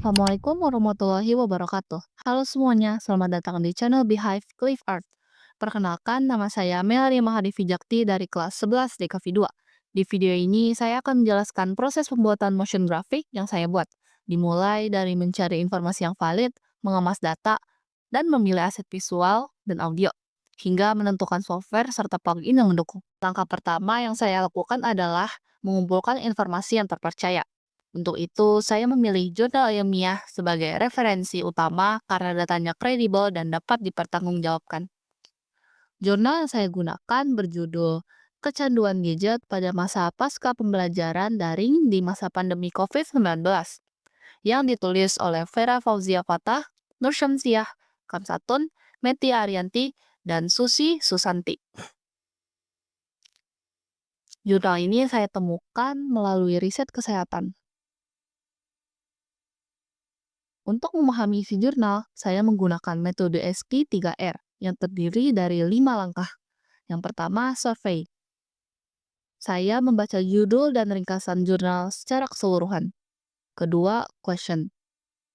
Assalamualaikum warahmatullahi wabarakatuh. Halo semuanya, selamat datang di channel Beehive Cliff Art. Perkenalkan, nama saya Melanie Mahadivi Jakti dari kelas 11 DKV 2. Di video ini, saya akan menjelaskan proses pembuatan motion graphic yang saya buat. Dimulai dari mencari informasi yang valid, mengemas data, dan memilih aset visual dan audio, hingga menentukan software serta plugin yang mendukung. Langkah pertama yang saya lakukan adalah mengumpulkan informasi yang terpercaya. Untuk itu, saya memilih jurnal ilmiah sebagai referensi utama karena datanya kredibel dan dapat dipertanggungjawabkan. Jurnal yang saya gunakan berjudul Kecanduan Gadget pada Masa Pasca Pembelajaran Daring di Masa Pandemi COVID-19 yang ditulis oleh Vera Fauzia Fatah, Nur Syamsiah, Kamsatun, Metia Arianti, dan Susi Susanti. Jurnal ini saya temukan melalui riset kesehatan. Untuk memahami isi jurnal, saya menggunakan metode SK3R yang terdiri dari 5 langkah. Yang pertama, survei. Saya membaca judul dan ringkasan jurnal secara keseluruhan. Kedua, question.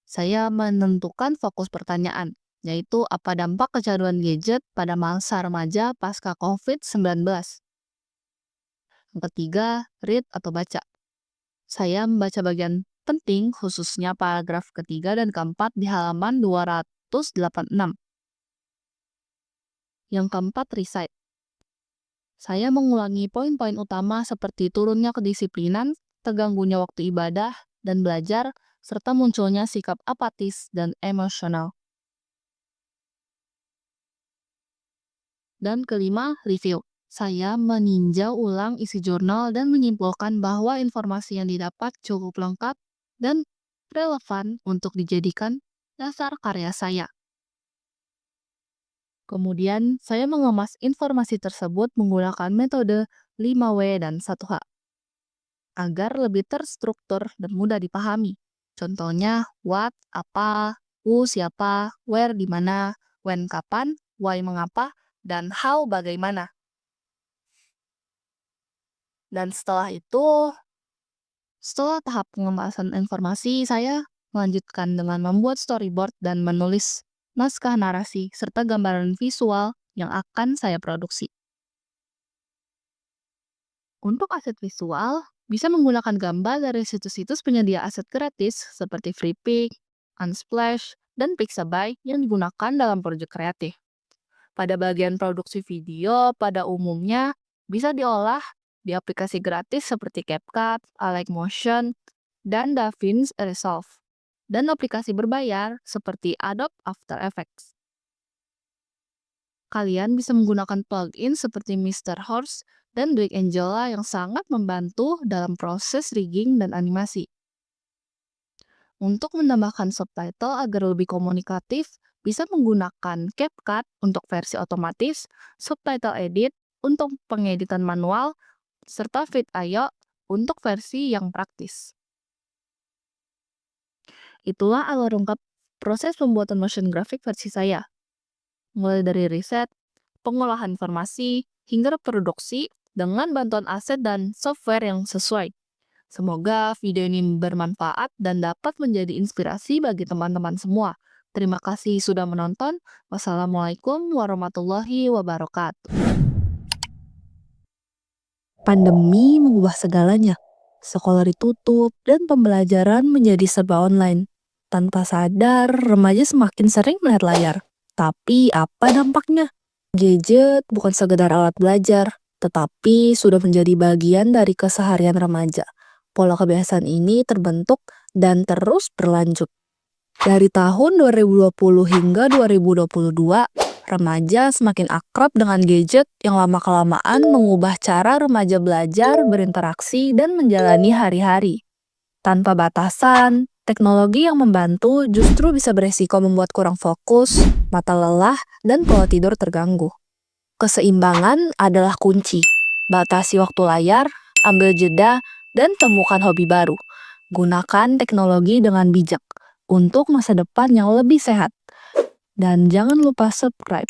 Saya menentukan fokus pertanyaan, yaitu apa dampak kecanduan gadget pada masa remaja pasca COVID-19. Yang ketiga, read atau baca. Saya membaca bagian penting, khususnya paragraf ketiga dan keempat di halaman 286. Yang keempat, recite. Saya mengulangi poin-poin utama seperti turunnya kedisiplinan, terganggunya waktu ibadah dan belajar, serta munculnya sikap apatis dan emosional. Dan kelima, review. Saya meninjau ulang isi jurnal dan menyimpulkan bahwa informasi yang didapat cukup lengkap dan relevan untuk dijadikan dasar karya saya. Kemudian, saya mengemas informasi tersebut menggunakan metode 5W dan 1H agar lebih terstruktur dan mudah dipahami. Contohnya, what, apa, who, siapa, where, di mana, when, kapan, why, mengapa, dan how, bagaimana. Dan setelah itu, setelah tahap pengemasan informasi, saya melanjutkan dengan membuat storyboard dan menulis naskah narasi serta gambaran visual yang akan saya produksi. Untuk aset visual, bisa menggunakan gambar dari situs-situs penyedia aset gratis seperti Freepik, Unsplash, dan Pixabay yang digunakan dalam proyek kreatif. Pada bagian produksi video, pada umumnya bisa diolah di aplikasi gratis seperti CapCut, Alike Motion, dan DaVinci Resolve, dan aplikasi berbayar seperti Adobe After Effects. Kalian bisa menggunakan plugin seperti Mr. Horse dan Dwight Angela yang sangat membantu dalam proses rigging dan animasi. Untuk menambahkan subtitle agar lebih komunikatif, bisa menggunakan CapCut untuk versi otomatis, Subtitle Edit untuk pengeditan manual, serta Fit.io untuk versi yang praktis. Itulah alur lengkap proses pembuatan motion graphic versi saya. Mulai dari riset, pengolahan informasi, hingga reproduksi dengan bantuan aset dan software yang sesuai. Semoga video ini bermanfaat dan dapat menjadi inspirasi bagi teman-teman semua. Terima kasih sudah menonton. Wassalamualaikum warahmatullahi wabarakatuh. Pandemi mengubah segalanya. Sekolah ditutup dan pembelajaran menjadi serba online. Tanpa sadar, remaja semakin sering melihat layar. Tapi apa dampaknya? Gadget bukan sekedar alat belajar, tetapi sudah menjadi bagian dari keseharian remaja. Pola kebiasaan ini terbentuk dan terus berlanjut. Dari tahun 2020 hingga 2022, remaja semakin akrab dengan gadget yang lama-kelamaan mengubah cara remaja belajar, berinteraksi, dan menjalani hari-hari. Tanpa batasan, teknologi yang membantu justru bisa beresiko membuat kurang fokus, mata lelah, dan pola tidur terganggu. Keseimbangan adalah kunci. Batasi waktu layar, ambil jeda, dan temukan hobi baru. Gunakan teknologi dengan bijak untuk masa depan yang lebih sehat. Dan jangan lupa subscribe.